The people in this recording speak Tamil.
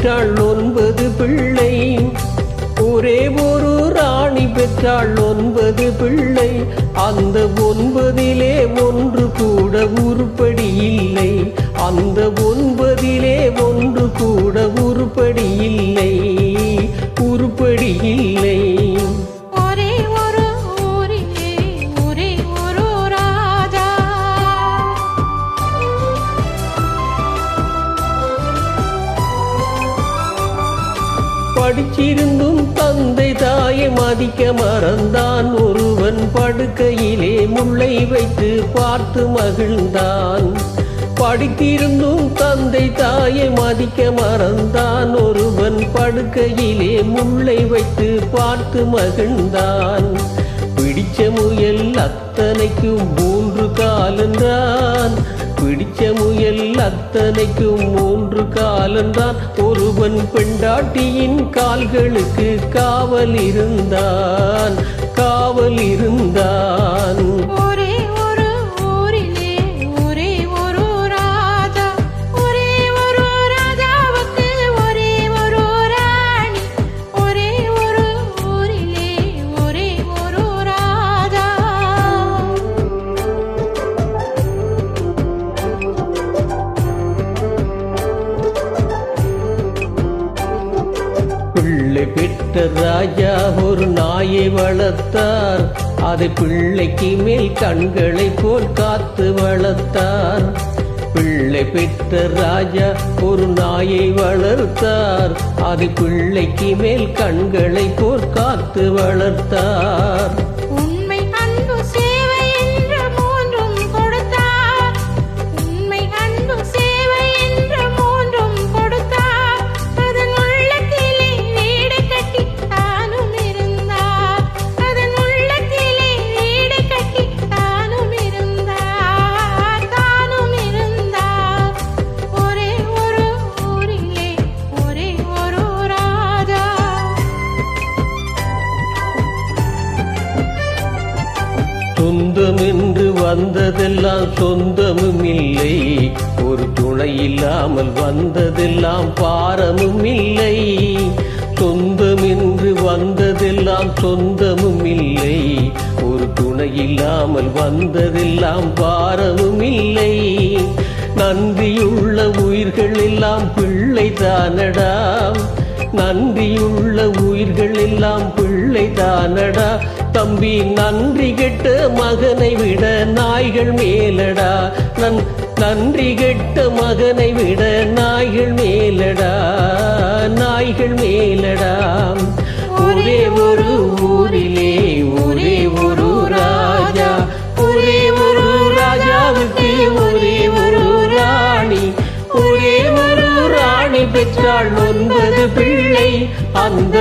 பெற்றாள் 9 பிள்ளை. ஒரே ஒரு ராணி பெற்றாள் 9 பிள்ளை. அந்த 9லே ஒன்று கூட உருப்படி இல்லை. அந்த 9லே ஒன்று கூட உருப்படி இல்லை, உருப்படி இல்லை. படிச்சிருந்தும் தந்தை தாயை மதிக்க மறந்தான். ஒருவன் படுக்கையிலே முள்ளை வைத்து பார்த்து மகிழ்ந்தான். படித்திருந்தும் தந்தை தாயை மதிக்க மறந்தான். ஒருவன் படுக்கையிலே முள்ளை வைத்து பார்த்து மகிழ்ந்தான். பிடிச்ச முயல் அத்தனைக்கும் 3 காலென்றான். பிடிச்ச முயல் அத்தனைக்கும் 3 காலென்றான். ஒருவன் பெண்டாட்டியின் கால்களுக்கு காவல் இருந்தான், காவல் இருந்தான். பிள்ளை பெற்ற ராஜா ஒரு நாயை வளர்த்தார். அதை பிள்ளைக்கு மேல் கண்களை போல் காத்து வளர்த்தார். பிள்ளை பெற்ற ராஜா ஒரு நாயை வளர்த்தார். அதை பிள்ளைக்கு மேல் கண்களை போல் காத்து வளர்த்தார். சொந்தம் என்று வந்ததெல்லாம் சொந்தமும் இல்லை. ஒரு துணை இல்லாமல் வந்ததெல்லாம் பாரமும் இல்லை. சொந்தம் என்று வந்ததெல்லாம் சொந்தமும் இல்லை. ஒரு துணை இல்லாமல் வந்ததெல்லாம் பாரமும் இல்லை. நன்றியுள்ள உயிர்கள் எல்லாம் பிள்ளை தானடா. நன்றியுள்ள உயிர்கள் எல்லாம் பிள்ளை தானடா. தம்பி நன்றி கெட்ட மகனை விட நாய்கள் மேலடா. நன்றி கெட்ட மகனை விட நாய்கள் மேலடா, நாய்கள் மேலடா. ஒரே ஒரு ஊரிலே ஒரே ஒரு ராஜா. ஒரே ஒரு ராஜாவுக்கு ஒரே ஒரு ராணி. ஒரே ஒரு ராணி பெற்றாள் 9 பிள்ளை. அந்த